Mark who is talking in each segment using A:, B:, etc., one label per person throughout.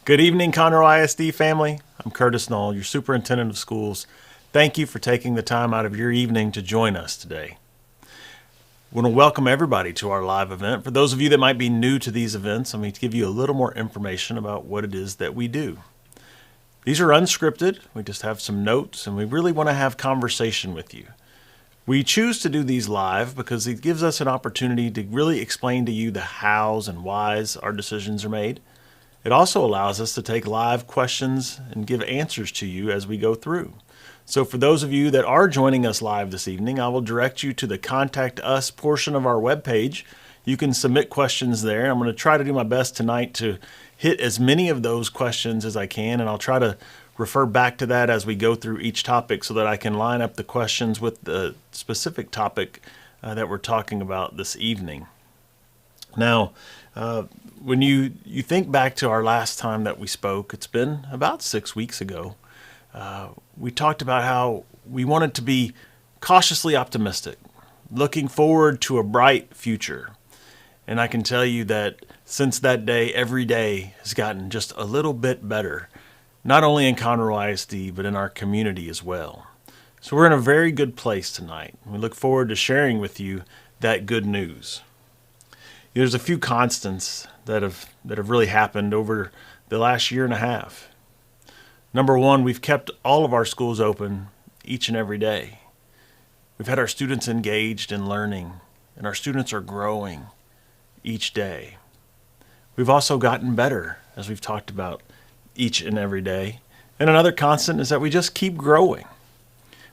A: Good evening, Conroe ISD family. I'm Curtis Knoll, your superintendent of schools. Thank you for taking the time out of your evening to join us today. I want to welcome everybody to our live event. For those of you that might be new to these events, I'm going to give you a little more information about what it is that we do. These are unscripted. We just have some notes, and we really want to have conversation with you. We choose to do these live because it gives us an opportunity to really explain to you the hows and whys our decisions are made. It also allows us to take live questions and give answers to you as we go through. So for those of you that are joining us live this evening, I will direct you to the Contact Us portion of our webpage. You can submit questions there. I'm going to try to do my best tonight to hit as many of those questions as I can, and I'll try to refer back to that as we go through each topic so that I can line up the questions with the specific topic that we're talking about this evening. Now, when you think back to our last time that we spoke, it's been about 6 weeks ago. We talked about how we wanted to be cautiously optimistic, looking forward to a bright future. And I can tell you that since that day, every day has gotten just a little bit better, not only in Conroe ISD, but in our community as well. So we're in a very good place tonight. We look forward to sharing with you that good news. There's a few constants that have really happened over the last year and a half. Number one, we've kept all of our schools open each and every day. We've had our students engaged in learning, and our students are growing each day. We've also gotten better, as we've talked about, each and every day. And another constant is that we just keep growing.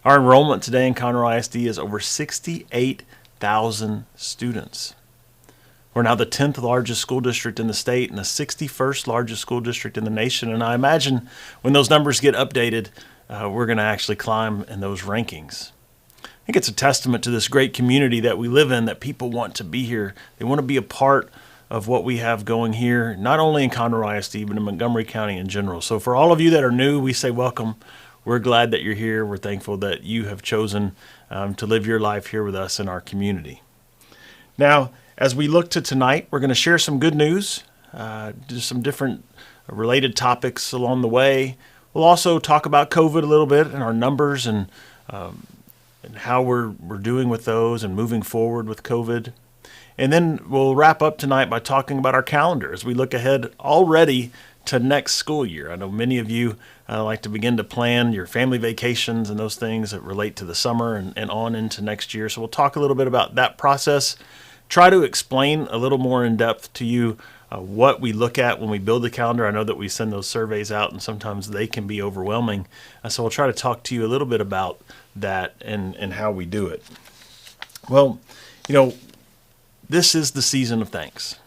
A: Our enrollment today in Conroe ISD is over 68,000 students. We're now the 10th largest school district in the state and the 61st largest school district in the nation. And I imagine when those numbers get updated, we're going to actually climb in those rankings. I think it's a testament to this great community that we live in, that people want to be here. They want to be a part of what we have going here, not only in Conroe ISD, but in Montgomery County in general. So for all of you that are new, we say welcome. We're glad that you're here. We're thankful that you have chosen to live your life here with us in our community. Now, as we look to tonight, we're going to share some good news, do some different related topics along the way. We'll also talk about COVID a little bit and our numbers and how we're doing with those and moving forward with COVID. And then we'll wrap up tonight by talking about our calendar as we look ahead already to next school year. I know many of you like to begin to plan your family vacations and those things that relate to the summer and on into next year. So we'll talk a little bit about that process. Try to explain a little more in depth to you what we look at when we build the calendar. I know that we send those surveys out and sometimes they can be overwhelming. So we'll try to talk to you a little bit about that and how we do it. Well, this is the season of thanks.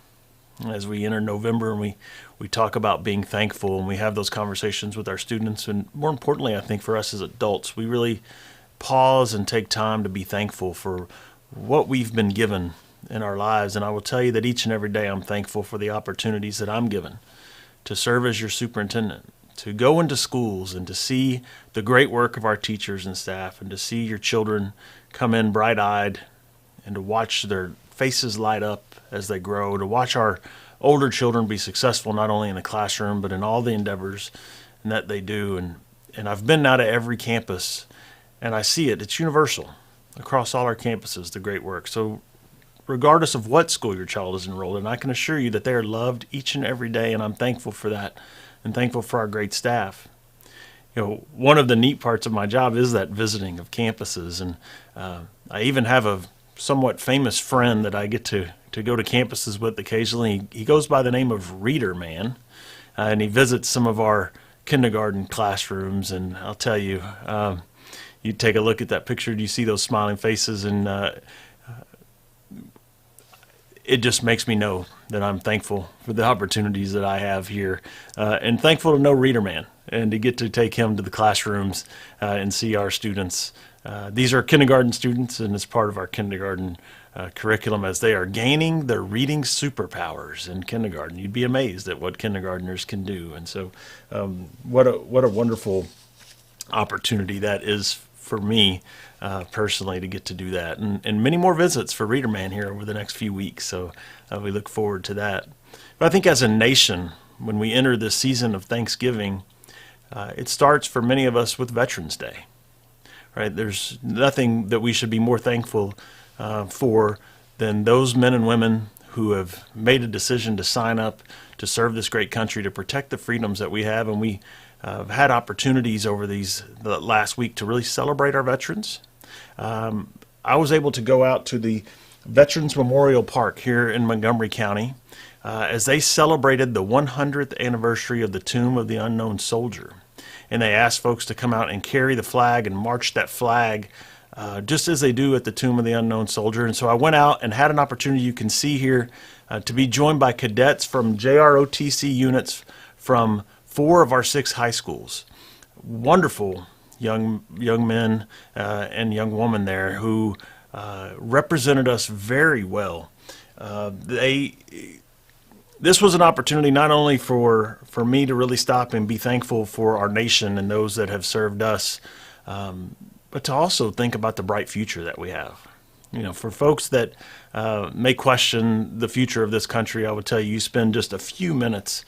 A: As we enter November and we talk about being thankful and we have those conversations with our students, and more importantly, I think for us as adults, we really pause and take time to be thankful for what we've been given in our lives. And I will tell you that each and every day I'm thankful for the opportunities that I'm given to serve as your superintendent, to go into schools and to see the great work of our teachers and staff, and to see your children come in bright-eyed and to watch their faces light up as they grow, to watch our older children be successful not only in the classroom but in all the endeavors that they do. And I've been now to every campus and I see it. It's universal across all our campuses, the great work. So regardless of what school your child is enrolled in, I can assure you that they are loved each and every day, and I'm thankful for that and thankful for our great staff. One of the neat parts of my job is that visiting of campuses, and I even have a somewhat famous friend that I get to go to campuses with occasionally. He goes by the name of Reader Man, and he visits some of our kindergarten classrooms, and I'll tell you, you take a look at that picture, you see those smiling faces, and it just makes me know that I'm thankful for the opportunities that I have here, and thankful to know Reader Man and to get to take him to the classrooms and see our students. These are kindergarten students, and it's part of our kindergarten curriculum as they are gaining their reading superpowers in kindergarten. You'd be amazed at what kindergartners can do. And so what a wonderful opportunity that is for me personally to get to do that, and many more visits for Reader Man here over the next few weeks. So we look forward to that. But I think as a nation, when we enter this season of Thanksgiving, it starts for many of us with Veterans Day. Right? There's nothing that we should be more thankful for than those men and women who have made a decision to sign up to serve this great country, to protect the freedoms that we have. And we have had opportunities over the last week to really celebrate our veterans. I was able to go out to the Veterans Memorial Park here in Montgomery County as they celebrated the 100th anniversary of the Tomb of the Unknown Soldier. And they asked folks to come out and carry the flag and march that flag just as they do at the Tomb of the Unknown Soldier. And so I went out and had an opportunity, you can see here, to be joined by cadets from JROTC units from 4 of our 6 high schools. Wonderful young men and young women there who represented us very well. This was an opportunity not only for me to really stop and be thankful for our nation and those that have served us, but to also think about the bright future that we have. You know, for folks that may question the future of this country, I would tell you, you spend just a few minutes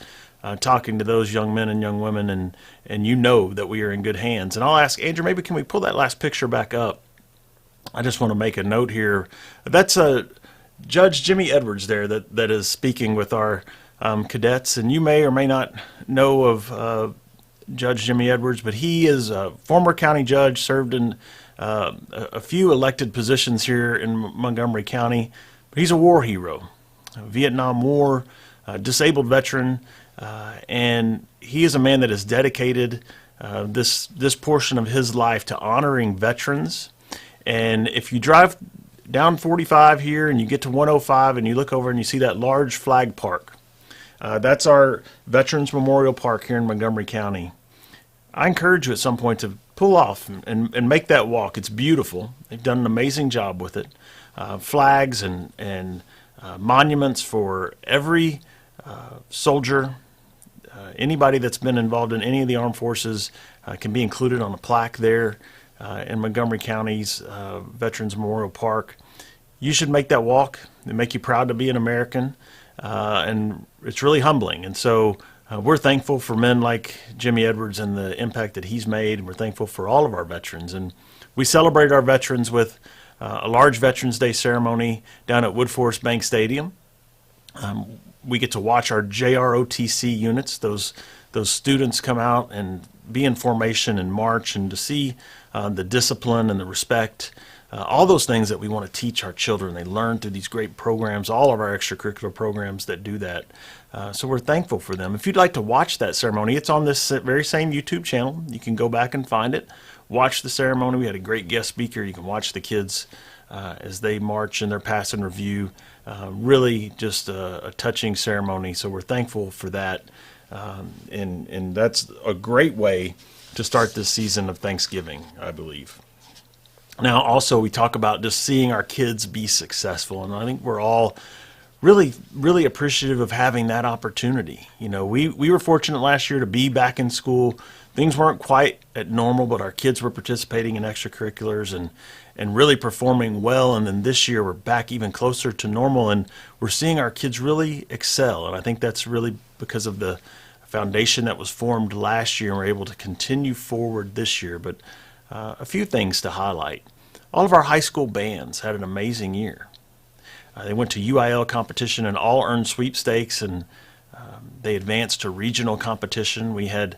A: talking to those young men and young women, and you know that we are in good hands. And I'll ask Andrew, maybe can we pull that last picture back up? I just want to make a note here. That's Judge Jimmy Edwards there that is speaking with our cadets, and you may or may not know of Judge Jimmy Edwards, but he is a former county judge, served in a few elected positions here in Montgomery County. But he's a war hero, a Vietnam War disabled veteran, and he is a man that has dedicated this portion of his life to honoring veterans. And if you drive down 45 here and you get to 105 and you look over and you see that large flag park, that's our Veterans Memorial Park here in Montgomery County. I encourage you at some point to pull off and make that walk. It's beautiful. They've done an amazing job with it. Flags and monuments for every soldier, anybody that's been involved in any of the armed forces can be included on a plaque there in Montgomery County's Veterans Memorial Park. You should make that walk. It make you proud to be an American, and it's really humbling. And so we're thankful for men like Jimmy Edwards and the impact that he's made, and we're thankful for all of our veterans. And we celebrate our veterans with a large Veterans Day ceremony down at Woodforest Bank Stadium. We get to watch our JROTC units, those students come out and be in formation and march, and to see the discipline and the respect, all those things that we want to teach our children. They learn through these great programs, all of our extracurricular programs that do that. So we're thankful for them. If you'd like to watch that ceremony, it's on this very same YouTube channel. You can go back and find it, watch the ceremony. We had a great guest speaker. You can watch the kids as they march in their pass and review. Really just a touching ceremony. So we're thankful for that. And that's a great way to start this season of Thanksgiving, I believe. Now, also, we talk about just seeing our kids be successful, and I think we're all really, really appreciative of having that opportunity. You know, we were fortunate last year to be back in school. Things weren't quite at normal, but our kids were participating in extracurriculars and really performing well. And then this year, we're back even closer to normal, and we're seeing our kids really excel. And I think that's really because of the foundation that was formed last year, and we're able to continue forward this year. But a few things to highlight. All of our high school bands had an amazing year. They went to UIL competition and all earned sweepstakes, and they advanced to regional competition. We had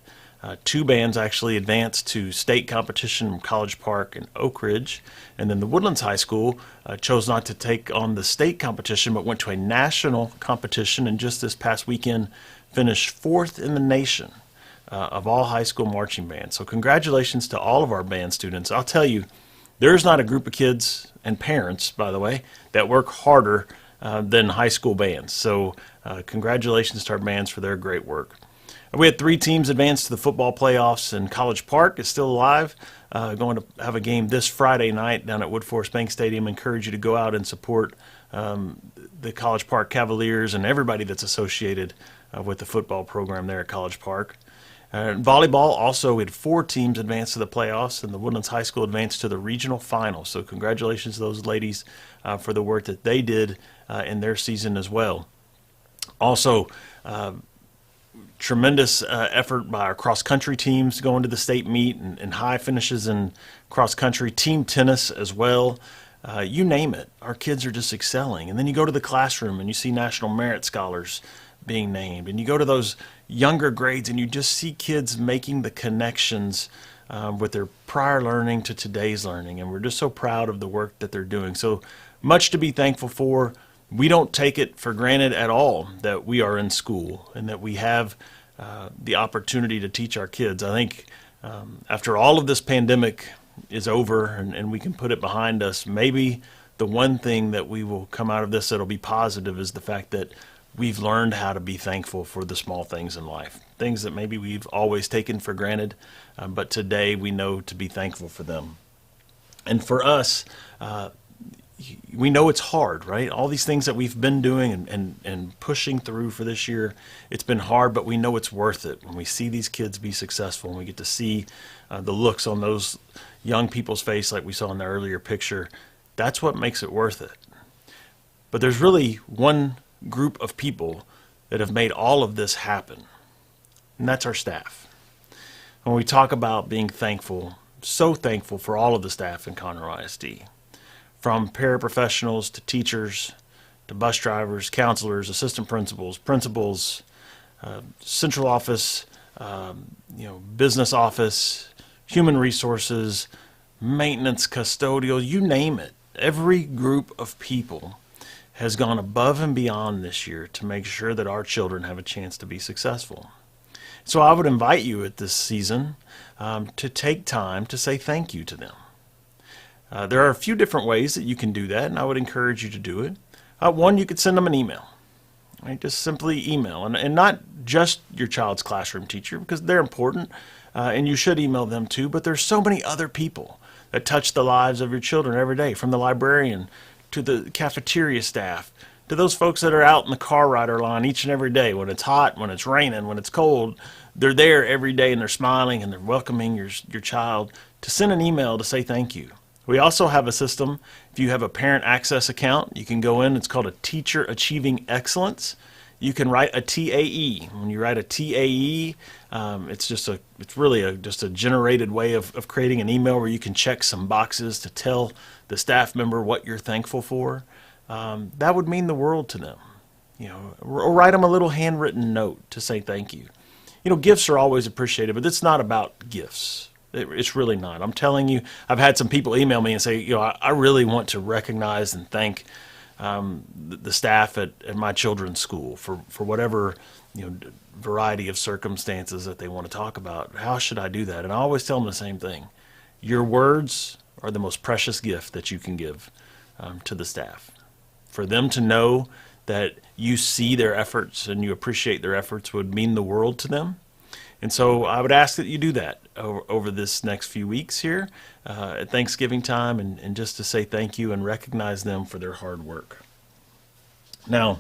A: 2 bands actually advance to state competition from College Park and Oak Ridge. And then the Woodlands High School chose not to take on the state competition, but went to a national competition, and just this past weekend finished 4th in the nation of all high school marching bands. So congratulations to all of our band students. I'll tell you, there's not a group of kids and parents, by the way, that work harder than high school bands. So congratulations to our bands for their great work. We had 3 teams advance to the football playoffs, and College Park is still alive. Going to have a game this Friday night down at Woodforest Bank Stadium. Encourage you to go out and support the College Park Cavaliers and everybody that's associated with the football program there at College Park. Volleyball, also, we had 4 teams advance to the playoffs, and the Woodlands High School advanced to the regional final. So congratulations to those ladies for the work that they did in their season as well. Also, tremendous effort by our cross-country teams going to the state meet and high finishes in cross-country, team tennis as well. You name it, our kids are just excelling. And then you go to the classroom and you see National Merit Scholars being named. And you go to those younger grades and you just see kids making the connections with their prior learning to today's learning. And we're just so proud of the work that they're doing. So much to be thankful for. We don't take it for granted at all that we are in school and that we have the opportunity to teach our kids. I think after all of this pandemic is over and we can put it behind us, maybe the one thing that we will come out of this that'll be positive is the fact that we've learned how to be thankful for the small things in life, things that maybe we've always taken for granted, but today we know to be thankful for them. And for us, we know it's hard, right? All these things that we've been doing and pushing through for this year, it's been hard, but we know it's worth it. When we see these kids be successful and we get to see the looks on those young people's face like we saw in the earlier picture, that's what makes it worth it. But there's really one group of people that have made all of this happen, and that's our staff. When we talk about being thankful, so thankful for all of the staff in Conroe ISD, from paraprofessionals to teachers to bus drivers, counselors, assistant principals, central office, business office, human resources, maintenance, custodial, you name it. Every group of people has gone above and beyond this year to make sure that our children have a chance to be successful. So I would invite you at this season to take time to say thank you to them. There are a few different ways that you can do that, and I would encourage you to do it. One, you could send them an email. Right? Just simply email, and not just your child's classroom teacher, because they're important, and you should email them too, but there's so many other people that touch the lives of your children every day, from the librarian to the cafeteria staff, to those folks that are out in the car rider line each and every day, when it's hot, when it's raining, when it's cold. They're there every day and they're smiling and they're welcoming your child, to send an email to say thank you. We also have a system. If you have a parent access account, you can go in. It's called a Teacher Achieving Excellence. You can write a TAE. When you write a TAE, it's really just a generated way of creating an email where you can check some boxes to tell the staff member what you're thankful for. That would mean the world to them. Or write them a little handwritten note to say thank you. Gifts are always appreciated, but it's not about gifts. It's really not. I'm telling you, I've had some people email me and say, I really want to recognize and thank the staff at my children's school for whatever variety of circumstances that they want to talk about. How should I do that? And I always tell them the same thing. Your words are the most precious gift that you can give to the staff. For them to know that you see their efforts and you appreciate their efforts would mean the world to them. And so I would ask that you do that over this next few weeks here at Thanksgiving time, and just to say thank you and recognize them for their hard work. Now,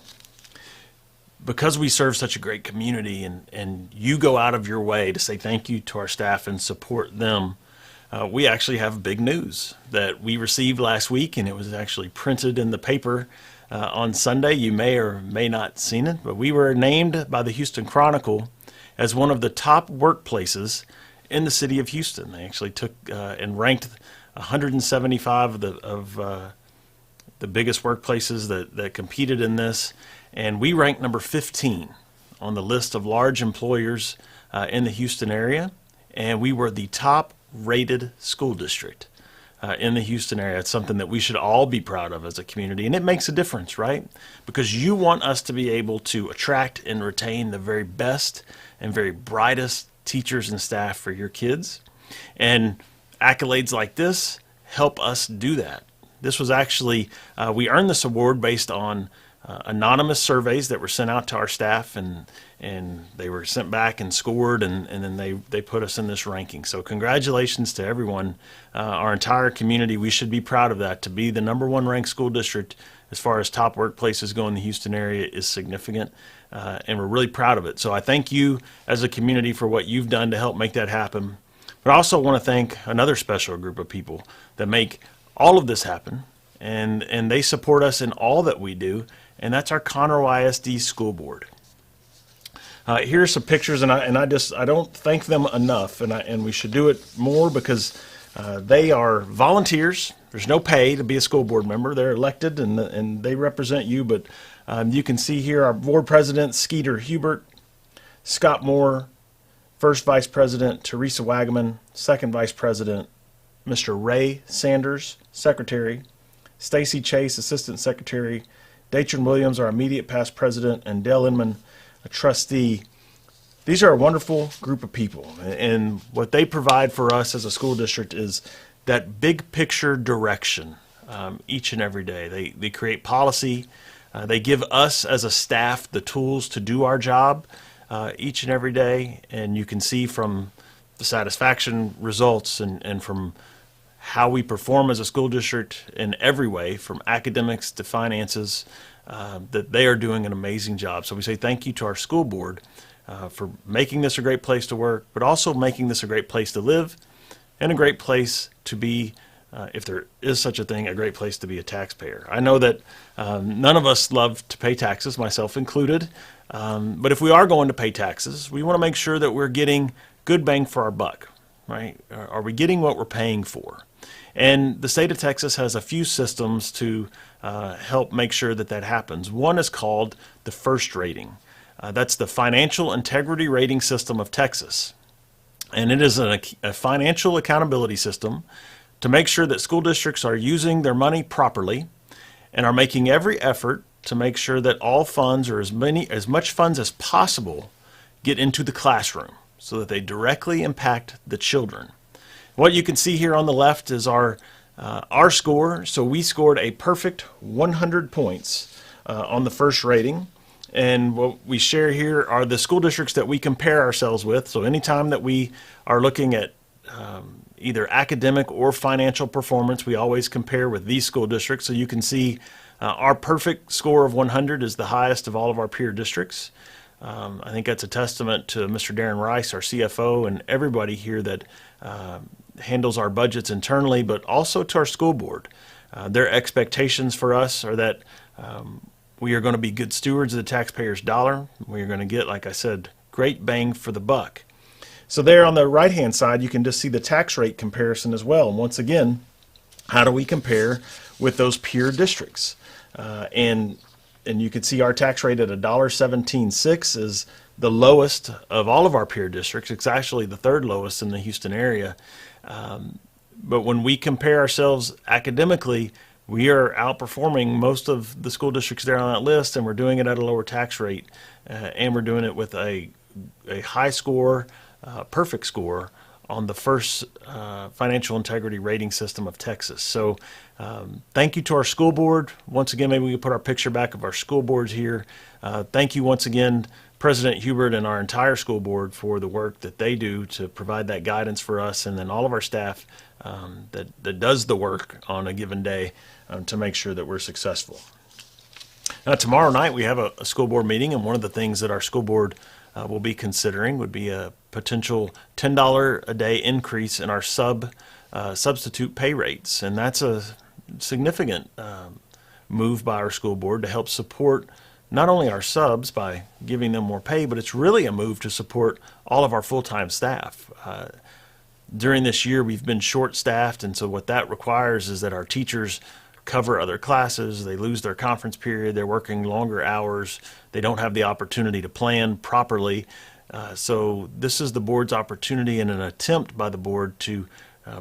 A: because we serve such a great community and you go out of your way to say thank you to our staff and support them, we actually have big news that we received last week, and it was actually printed in the paper on Sunday. You may or may not seen it, but we were named by the Houston Chronicle as one of the top workplaces in the city of Houston. They actually took and ranked 175 of the biggest workplaces that competed in this, and we ranked number 15 on the list of large employers in the Houston area, and we were the top rated school district in the Houston area. It's something that we should all be proud of as a community, and it makes a difference, right? Because you want us to be able to attract and retain the very best and very brightest teachers and staff for your kids, and accolades like this help us do that. This was actually, we earned this award based on anonymous surveys that were sent out to our staff, and they were sent back and scored, and then they put us in this ranking. So congratulations to everyone, our entire community. We should be proud of that. To be the number one ranked school district as far as top workplaces go in the Houston area is significant, and we're really proud of it. So I thank you as a community for what you've done to help make that happen. But I also want to thank another special group of people that make all of this happen, and they support us in all that we do, and that's our Conroe ISD School Board. Here are some pictures, and I don't thank them enough, and we should do it more because they are volunteers. There's no pay to be a school board member. They're elected and they represent you. But you can see here our board president, Skeeter Hubert, Scott Moore, first vice president, Teresa Wagaman, second vice president, Mr. Ray Sanders, secretary, Stacy Chase, assistant secretary, Datron Williams, our immediate past president, and Dale Inman, a trustee. These are a wonderful group of people, and what they provide for us as a school district is that big picture direction each and every day. They create policy. They give us as a staff the tools to do our job each and every day, and you can see from the satisfaction results and from how we perform as a school district in every way, from academics to finances, that they are doing an amazing job. So we say thank you to our school board for making this a great place to work, but also making this a great place to live and a great place to be, if there is such a thing, a great place to be a taxpayer. I know that none of us love to pay taxes, myself included, but if we are going to pay taxes, we want to make sure that we're getting good bang for our buck, right? Are we getting what we're paying for? And the state of Texas has a few systems to help make sure that that happens. One is called the FIRST rating. That's the Financial Integrity Rating System of Texas. And it is a financial accountability system to make sure that school districts are using their money properly and are making every effort to make sure that all funds, or as much funds as possible, get into the classroom so that they directly impact the children. What you can see here on the left is our score. So we scored a perfect 100 points on the FIRST rating. And what we share here are the school districts that we compare ourselves with. So anytime that we are looking at either academic or financial performance, we always compare with these school districts. So you can see our perfect score of 100 is the highest of all of our peer districts. I think that's a testament to Mr. Darren Rice, our CFO, and everybody here that handles our budgets internally, but also to our school board. Their expectations for us are that we are going to be good stewards of the taxpayer's dollar. We are going to get, like I said, great bang for the buck. So there on the right-hand side, you can just see the tax rate comparison as well. And once again, how do we compare with those peer districts? And you can see our tax rate at $1.17.6 is the lowest of all of our peer districts. It's actually the third lowest in the Houston area. But when we compare ourselves academically, we are outperforming most of the school districts there on that list, and we're doing it at a lower tax rate, and we're doing it with a high score, perfect score on the FIRST Financial Integrity Rating System of Texas. So thank you to our school board. Once again, maybe we can put our picture back of our school boards here. Thank you once again, President Hubert and our entire school board, for the work that they do to provide that guidance for us, and then all of our staff that does the work on a given day to make sure that we're successful. Now, tomorrow night we have a school board meeting, and one of the things that our school board will be considering would be a potential $10 a day increase in our substitute pay rates, and that's a significant move by our school board to help support not only our subs by giving them more pay, but it's really a move to support all of our full-time staff. During this year, we've been short-staffed, and so what that requires is that our teachers cover other classes, they lose their conference period, they're working longer hours, they don't have the opportunity to plan properly. So this is the board's opportunity and an attempt by the board to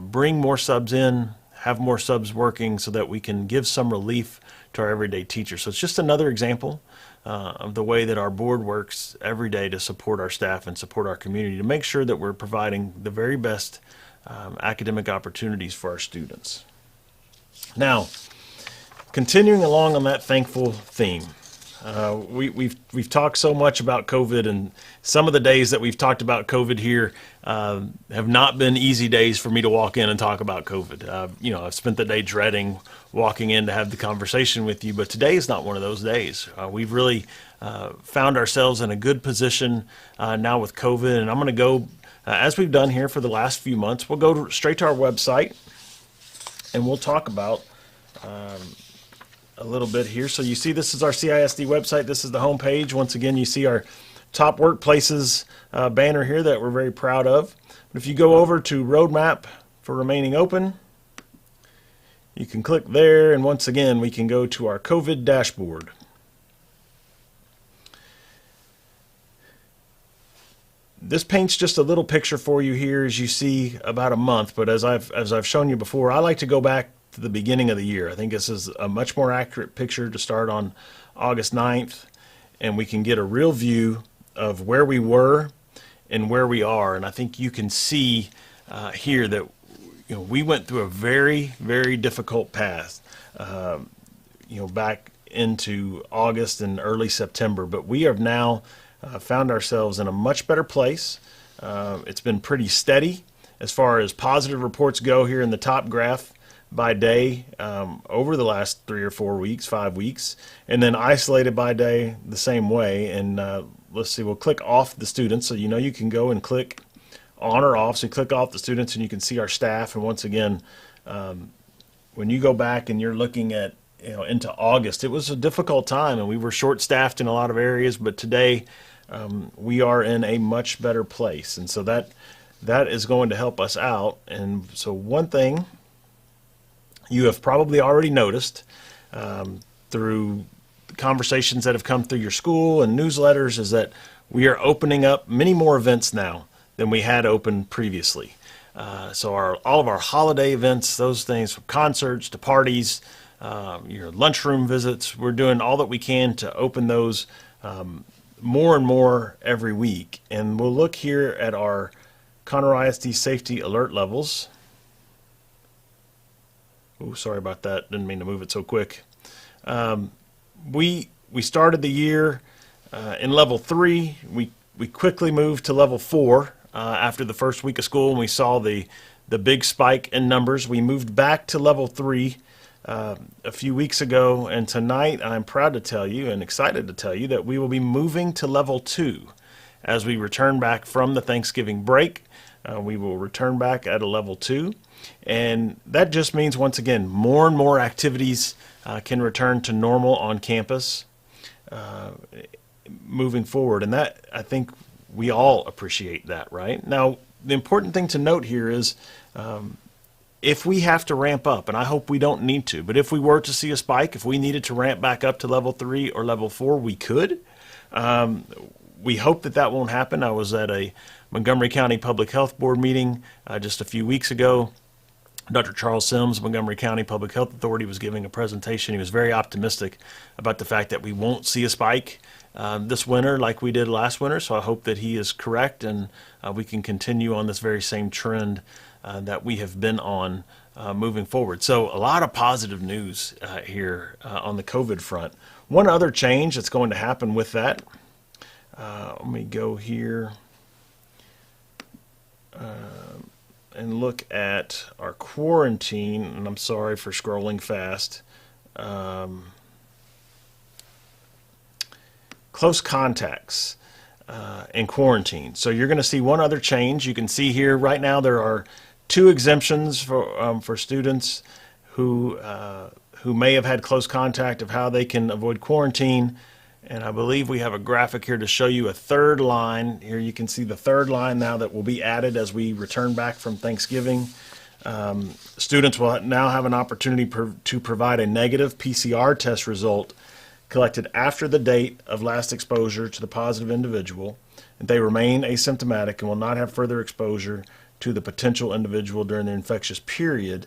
A: bring more subs in, have more subs working so that we can give some relief to our everyday teachers. So it's just another example of the way that our board works every day to support our staff and support our community, to make sure that we're providing the very best academic opportunities for our students. Now, continuing along on that thankful theme, we've talked so much about COVID, and some of the days that we've talked about COVID here have not been easy days for me to walk in and talk about COVID. I've spent the day dreading walking in to have the conversation with you, but today is not one of those days. We've really found ourselves in a good position now with COVID, and I'm going to go, as we've done here for the last few months, we'll go straight to our website, and we'll talk about a little bit here. So you see this is our CISD website. This is the home page. Once again, you see our top workplaces banner here that we're very proud of. But if you go over to Roadmap for Remaining Open, you can click there, and once again, we can go to our COVID dashboard. This paints just a little picture for you here as you see about a month, but as I've shown you before, I like to go back to the beginning of the year. I think this is a much more accurate picture to start on August 9th, and we can get a real view of where we were and where we are. And I think you can see here that we went through a very, very difficult path, back into August and early September, but we have now found ourselves in a much better place. It's been pretty steady as far as positive reports go here in the top graph by day over the last 3 or 4 weeks, 5 weeks, and then isolated by day the same way. And let's see, we'll click off the students, so you can go and click on or off. So you click off the students and you can see our staff. And once again, when you go back and you're looking at into August, it was a difficult time and we were short-staffed in a lot of areas, but today we are in a much better place, and so that is going to help us out. And so one thing you have probably already noticed through conversations that have come through your school and newsletters is that we are opening up many more events now than we had open previously. So all of our holiday events, those things from concerts to parties, your lunchroom visits, we're doing all that we can to open those more and more every week. And we'll look here at our Conroe ISD safety alert levels. Oh, sorry about that. Didn't mean to move it so quick. We started the year in level 3. We quickly moved to level 4 after the first week of school, and we saw the big spike in numbers. We moved back to level 3 a few weeks ago, and tonight I'm proud to tell you and excited to tell you that we will be moving to level 2 as we return back from the Thanksgiving break. We will return back at a level 2, and that just means, once again, more and more activities can return to normal on campus moving forward, and that, I think, we all appreciate that, right? Now, the important thing to note here is if we have to ramp up, and I hope we don't need to, but if we were to see a spike, if we needed to ramp back up to level 3 or level 4, we could. We hope that won't happen. I was at a Montgomery County Public Health Board meeting just a few weeks ago. Dr. Charles Sims, Montgomery County Public Health Authority, was giving a presentation. He was very optimistic about the fact that we won't see a spike this winter like we did last winter, so I hope that he is correct and we can continue on this very same trend that we have been on moving forward. So a lot of positive news here on the COVID front. One other change that's going to happen with that, let me go here and look at our quarantine, and I'm sorry for scrolling fast. Close contacts and quarantine. So you're going to see one other change. You can see here right now there are 2 exemptions for students who may have had close contact of how they can avoid quarantine. And I believe we have a graphic here to show you a third line. Here you can see the third line now that will be added as we return back from Thanksgiving. Students will now have an opportunity to provide a negative PCR test result collected after the date of last exposure to the positive individual. And they remain asymptomatic and will not have further exposure to the potential individual during their infectious period.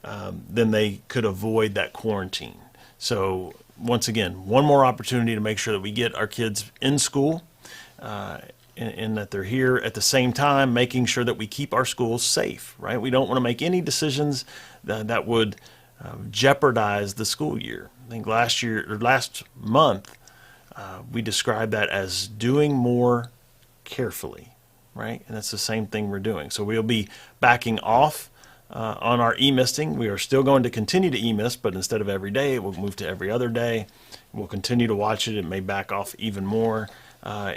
A: Then they could avoid that quarantine. So once again, one more opportunity to make sure that we get our kids in school and that they're here at the same time, making sure that we keep our schools safe, right? We don't want to make any decisions that would jeopardize the school year. I think last month, we described that as doing more carefully, right? And that's the same thing we're doing. So we'll be backing off on our e-misting. We are still going to continue to e-mist, but instead of every day, it will move to every other day. We'll continue to watch it. It may back off even more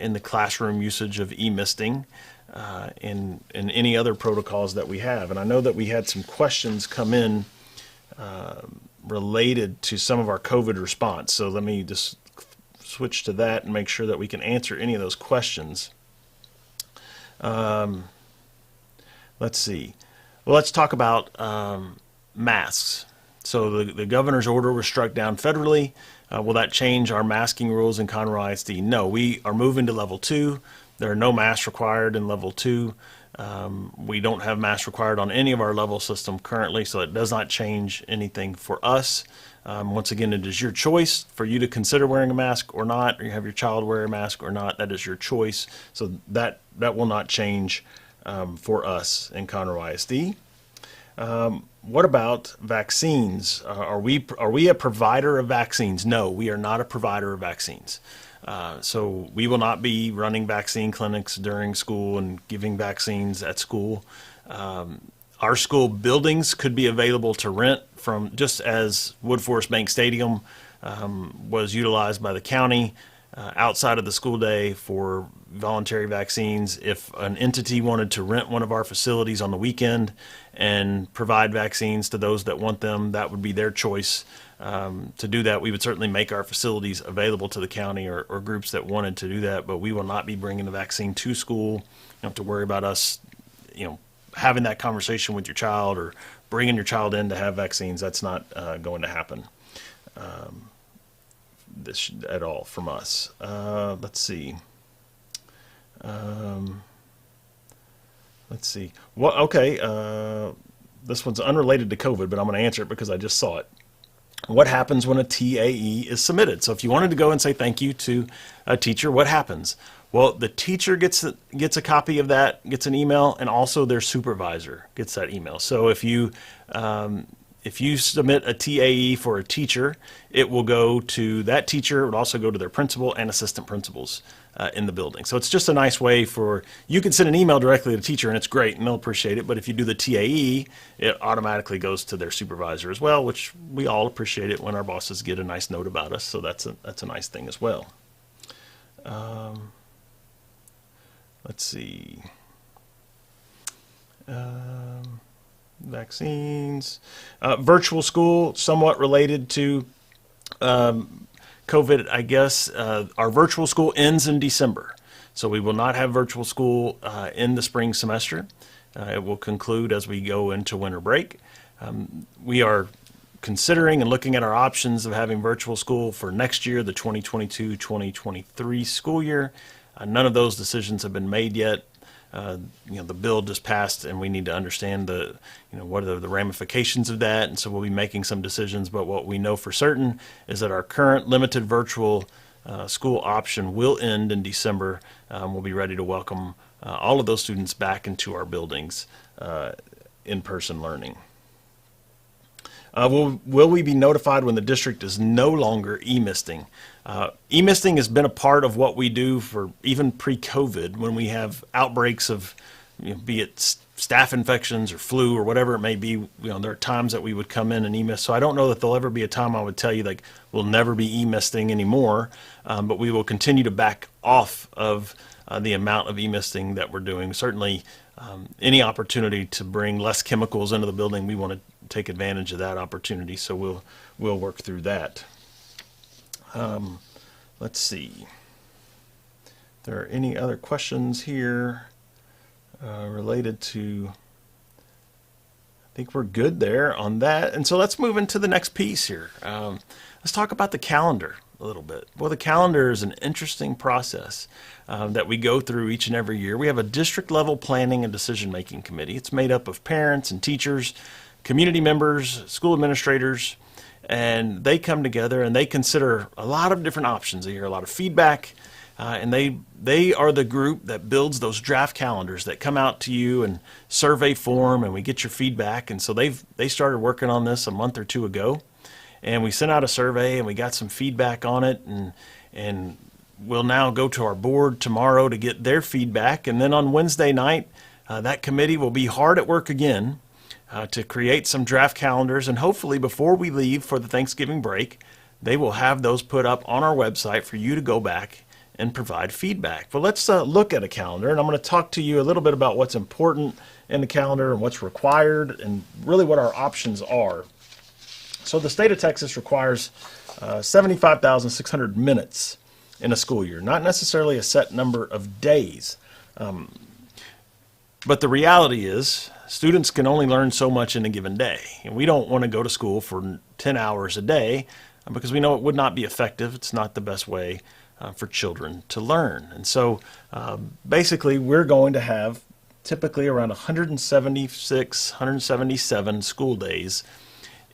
A: in the classroom usage of e-misting and any other protocols that we have. And I know that we had some questions come in related to some of our COVID response. So let me just switch to that and make sure that we can answer any of those questions. Let's see. Well, let's talk about masks. So the governor's order was struck down federally. Will that change our masking rules in Conroe ISD? No, we are moving to level 2. There are no masks required in level 2. We don't have masks required on any of our level system currently, so it does not change anything for us. Once again, it is your choice for you to consider wearing a mask or not, or you have your child wear a mask or not. That is your choice. So that will not change for us in Conroe ISD. What about vaccines? Are we a provider of vaccines? No, we are not a provider of vaccines. So we will not be running vaccine clinics during school and giving vaccines at school. Our school buildings could be available to rent from, just as Woodforest Bank Stadium was utilized by the county outside of the school day for voluntary vaccines. If an entity wanted to rent one of our facilities on the weekend and provide vaccines to those that want them, that would be their choice. To do that, we would certainly make our facilities available to the county or groups that wanted to do that, but we will not be bringing the vaccine to school. You don't have to worry about us, having that conversation with your child or bringing your child in to have vaccines. That's not going to happen this at all from us. Let's see. Well, okay. This one's unrelated to COVID, but I'm going to answer it because I just saw it. What happens when a TAE is submitted? So if you wanted to go and say thank you to a teacher, what happens? Well, the teacher gets a copy of that, gets an email, and also their supervisor gets that email. So if you submit a TAE for a teacher, it will go to that teacher. It would also go to their principal and assistant principals in the building. So it's just a nice way you can send an email directly to the teacher, and it's great, and they'll appreciate it. But if you do the TAE, it automatically goes to their supervisor as well, which we all appreciate it when our bosses get a nice note about us. So that's a nice thing as well. Let's see. Vaccines. Virtual school, somewhat related to COVID, I guess. Our virtual school ends in December, so we will not have virtual school in the spring semester. It will conclude as we go into winter break. We are considering and looking at our options of having virtual school for next year, the 2022-2023 school year. None of those decisions have been made yet. The bill just passed, and we need to understand what are the ramifications of that. And so we'll be making some decisions. But what we know for certain is that our current limited virtual school option will end in December. We'll be ready to welcome all of those students back into our buildings, in-person learning. Will we be notified when the district is no longer e-misting? E-misting has been a part of what we do for even pre-COVID when we have outbreaks of, be it staph infections or flu or whatever it may be. There are times that we would come in and e-mist. So I don't know that there'll ever be a time I would tell you like we'll never be e-misting anymore, but we will continue to back off of the amount of e-misting that we're doing. Certainly, any opportunity to bring less chemicals into the building, we want to take advantage of that opportunity. So we'll work through that. Let's see. If there are any other questions here related to, I think we're good there on that. And so let's move into the next piece here. Let's talk about the calendar a little bit. Well, the calendar is an interesting process that we go through each and every year. We have a district level planning and decision making committee. It's made up of parents and teachers, community members, school administrators, and they come together and they consider a lot of different options. They hear a lot of feedback, and they are the group that builds those draft calendars that come out to you in survey form, and we get your feedback. And so they started working on this a month or two ago, and we sent out a survey and we got some feedback on it, and we'll now go to our board tomorrow to get their feedback. And then on Wednesday night, that committee will be hard at work again to create some draft calendars, and hopefully before we leave for the Thanksgiving break, they will have those put up on our website for you to go back and provide feedback. But let's look at a calendar, and I'm going to talk to you a little bit about what's important in the calendar and what's required and really what our options are. So the state of Texas requires 75,600 minutes in a school year, not necessarily a set number of days. But the reality is students can only learn so much in a given day. And we don't want to go to school for 10 hours a day because we know it would not be effective. It's not the best way for children to learn. And so basically we're going to have typically around 176, 177 school days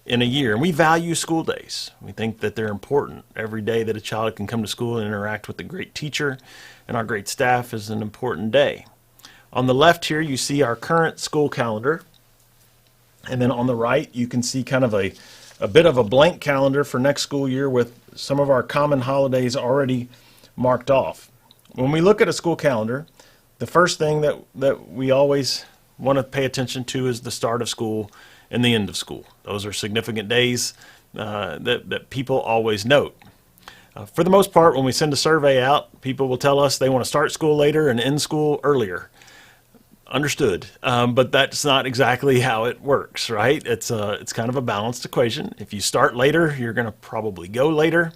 A: in a year. And we value school days. We think that they're important. Every day that a child can come to school and interact with a great teacher and our great staff is an important day. On the left here, you see our current school calendar. And then on the right, you can see kind of a bit of a blank calendar for next school year with some of our common holidays already marked off. When we look at a school calendar, the first thing that we always want to pay attention to is the start of school and the end of school. Those are significant days that people always note. For the most part, when we send a survey out, people will tell us they want to start school later and end school earlier. Understood, but that's not exactly how it works, right? It's kind of a balanced equation. If you start later, you're going to probably go later.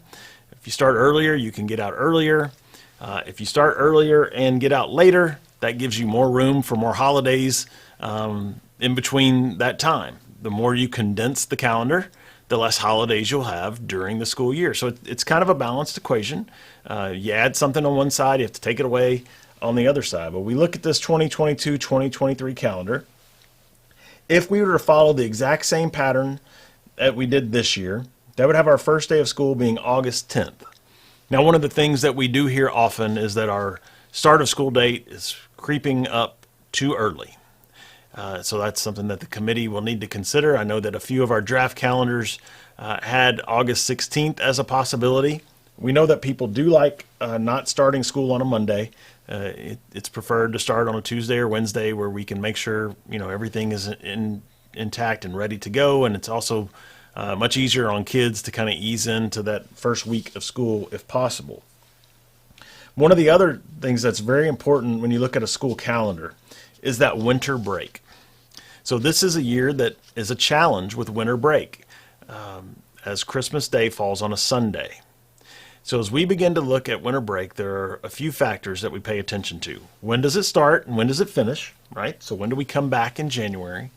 A: If you start earlier, you can get out earlier. If you start earlier and get out later, that gives you more room for more holidays in between that time. The more you condense the calendar, the less holidays you'll have during the school year. So it's kind of a balanced equation. You add something on one side, you have to take it away on the other side. But we look at this 2022-2023 calendar. If we were to follow the exact same pattern that we did this year, that would have our first day of school being August 10th. Now, one of the things that we do hear often is that our start of school date is creeping up too early. So that's something that the committee will need to consider. I know that a few of our draft calendars had August 16th as a possibility. We know that people do like not starting school on a Monday. It's preferred to start on a Tuesday or Wednesday where we can make sure everything is intact and ready to go. And it's also much easier on kids to kind of ease into that first week of school if possible. One of the other things that's very important when you look at a school calendar is that winter break. So this is a year that is a challenge with winter break, as Christmas Day falls on a Sunday. So as we begin to look at winter break, there are a few factors that we pay attention to. When does it start and when does it finish, right? So when do we come back in January?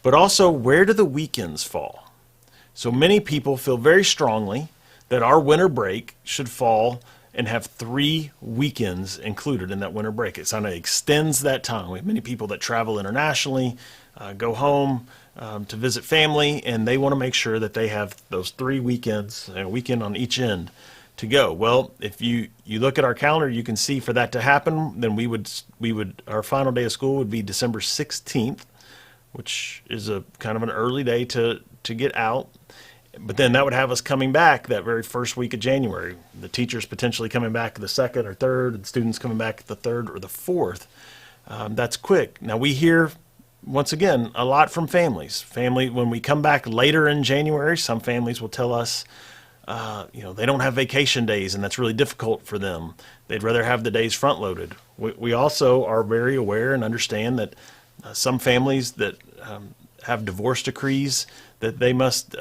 A: But also, where do the weekends fall? So many people feel very strongly that our winter break should fall and have 3 weekends included in that winter break. It kind of extends that time. We have many people that travel internationally, go home to visit family, and they want to make sure that they have those 3 weekends, a weekend on each end, to go. Well, if you look at our calendar, you can see for that to happen, then we would our final day of school would be December 16th, which is a kind of an early day to get out. But then that would have us coming back that very first week of January. The teachers potentially coming back the 2nd or 3rd, and students coming back the 3rd or the 4th. That's quick. Now we hear, once again, a lot from families. When we come back later in January, some families will tell us, they don't have vacation days, and that's really difficult for them. They'd rather have the days front loaded. We also are very aware and understand that some families that have divorce decrees that they must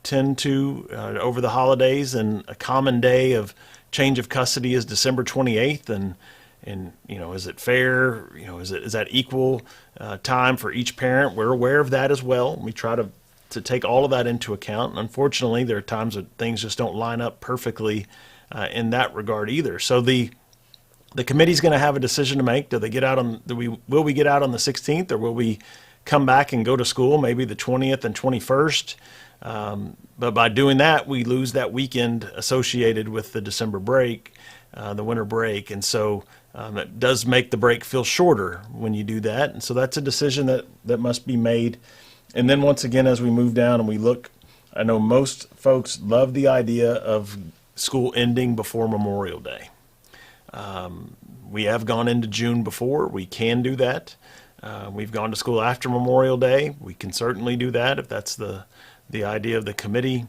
A: tend to over the holidays, and a common day of change of custody is December 28th, and is it fair? Is that equal time for each parent? We're aware of that as well. We try to take all of that into account. And unfortunately, there are times that things just don't line up perfectly in that regard either. So the committee's going to have a decision to make. Will we get out on the 16th, or will we come back and go to school maybe the 20th and 21st? But by doing that, we lose that weekend associated with the December break, the winter break. And so it does make the break feel shorter when you do that. And so that's a decision that must be made. And then once again, as we move down and we look, I know most folks love the idea of school ending before Memorial Day. We have gone into June before. We can do that. We've gone to school after Memorial Day. We can certainly do that if that's the idea of the committee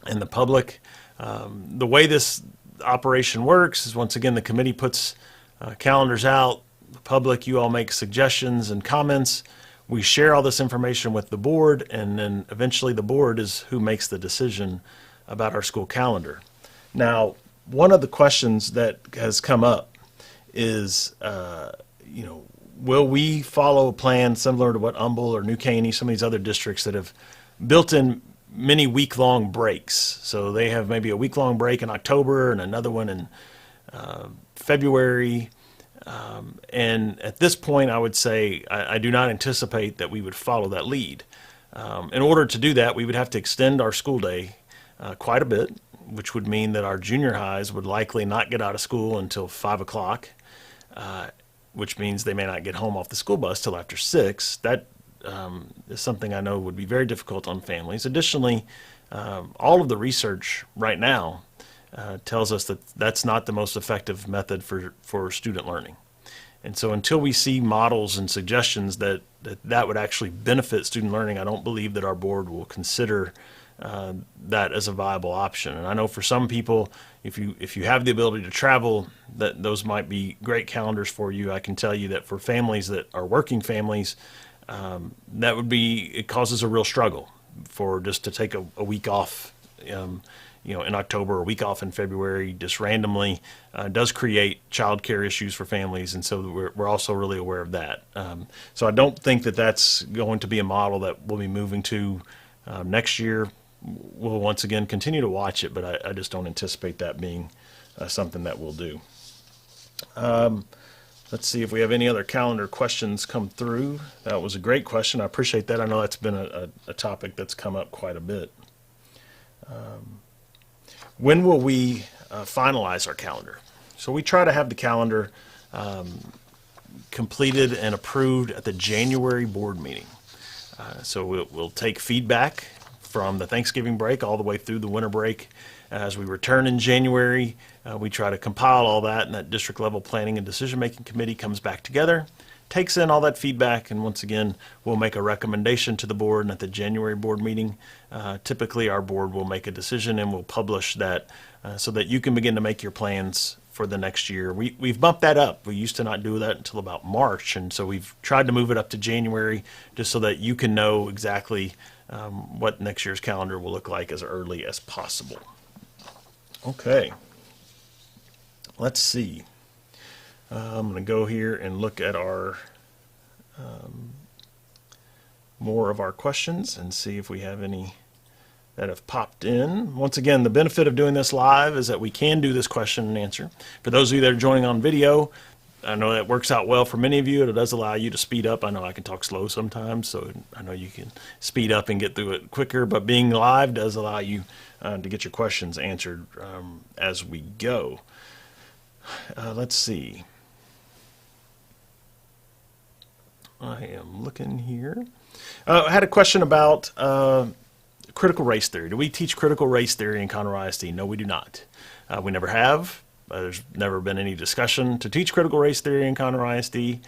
A: and the public. The way this operation works is, once again, the committee puts calendars out. The public, you all make suggestions and comments. We share all this information with the board, and then eventually the board is who makes the decision about our school calendar. Now, one of the questions that has come up is, will we follow a plan similar to what Humble or New Caney, some of these other districts that have built in many week-long breaks? So they have maybe a week-long break in October and another one in February. And at this point, I would say I do not anticipate that we would follow that lead. In order to do that, we would have to extend our school day quite a bit, which would mean that our junior highs would likely not get out of school until 5 o'clock, which means they may not get home off the school bus till after 6. That is something I know would be very difficult on families. Additionally, all of the research right now tells us that that's not the most effective method for student learning. And so until we see models and suggestions that would actually benefit student learning, I don't believe that our board will consider that as a viable option. And I know for some people, if you have the ability to travel, that those might be great calendars for you. I can tell you that for families that are working families, it causes a real struggle for just to take a week off, in October, or a week off in February, just randomly, does create childcare issues for families, and so we're also really aware of that. So I don't think that that's going to be a model that we'll be moving to next year. We'll once again continue to watch it, but I just don't anticipate that being something that we'll do. Let's see if we have any other calendar questions come through. That was a great question. I appreciate that. I know that's been a topic that's come up quite a bit. When will we finalize our calendar? So we try to have the calendar completed and approved at the January board meeting. So we'll take feedback from the Thanksgiving break all the way through the winter break. As we return in January, we try to compile all that, and that district level planning and decision-making committee comes back together, takes in all that feedback, and once again, we'll make a recommendation to the board. And at the January board meeting, typically our board will make a decision and we'll publish that so that you can begin to make your plans for the next year. We've bumped that up. We used to not do that until about March, and so we've tried to move it up to January just so that you can know exactly what next year's calendar will look like as early as possible. Okay, let's see. I'm going to go here and look at our more of our questions and see if we have any that have popped in. Once again, the benefit of doing this live is that we can do this question and answer. For those of you that are joining on video, I know that works out well for many of you. It does allow you to speed up. I know I can talk slow sometimes, so I know you can speed up and get through it quicker, but being live does allow you to get your questions answered as we go. Let's see. I am looking here. I had a question about critical race theory. Do we teach critical race theory in Conroe ISD? No, we do not. We never have. There's never been any discussion to teach critical race theory in Conroe ISD.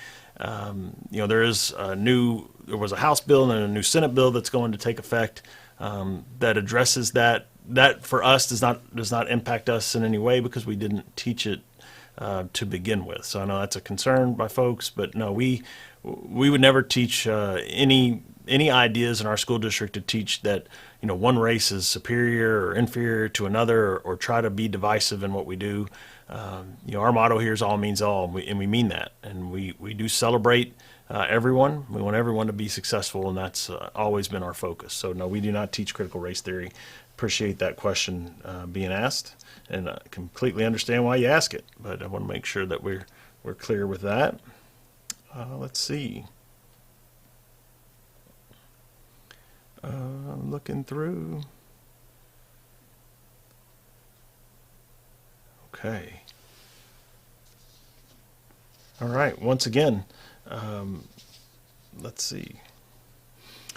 A: There was a House bill and a new Senate bill that's going to take effect that addresses that. That for us does not impact us in any way because we didn't teach it to begin with. So I know that's a concern by folks, but no, we would never teach any ideas in our school district to teach that one race is superior or inferior to another, or try to be divisive in what we do. Our motto here is all means all, and we mean that. And we do celebrate everyone. We want everyone to be successful, and that's always been our focus. So no, we do not teach critical race theory. Appreciate that question being asked, and I completely understand why you ask it, but I want to make sure that we're clear with that. Let's see. I'm looking through. Okay. All right. Once again, let's see.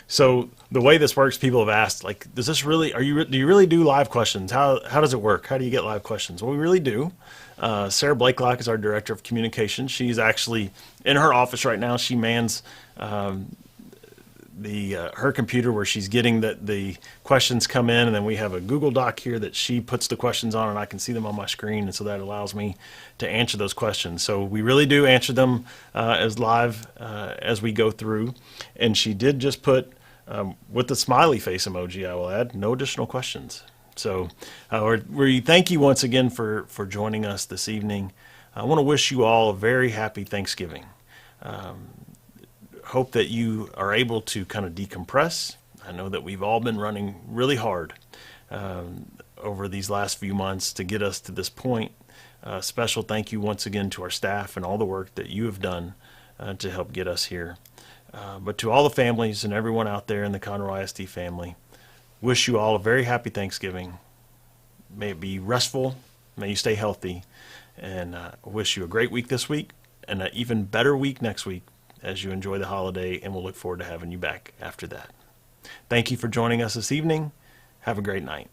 A: So the way this works, people have asked, like, do you really do live questions? How does it work? How do you get live questions? Well, we really do. Sarah Blakelock is our director of communications. She's actually in her office right now. She mans her computer where she's getting the questions come in, and then we have a Google Doc here that she puts the questions on, and I can see them on my screen, and so that allows me to answer those questions. So we really do answer them as live as we go through. And she did just put, with the smiley face emoji, I will add, no additional questions. So we thank you once again for joining us this evening. I want to wish you all a very happy Thanksgiving. Hope that you are able to kind of decompress. I know that we've all been running really hard over these last few months to get us to this point. Special thank you once again to our staff and all the work that you have done to help get us here. But to all the families and everyone out there in the Conroe ISD family, wish you all a very happy Thanksgiving. May it be restful. May you stay healthy. And wish you a great week this week and an even better week next week as you enjoy the holiday. And we'll look forward to having you back after that. Thank you for joining us this evening. Have a great night.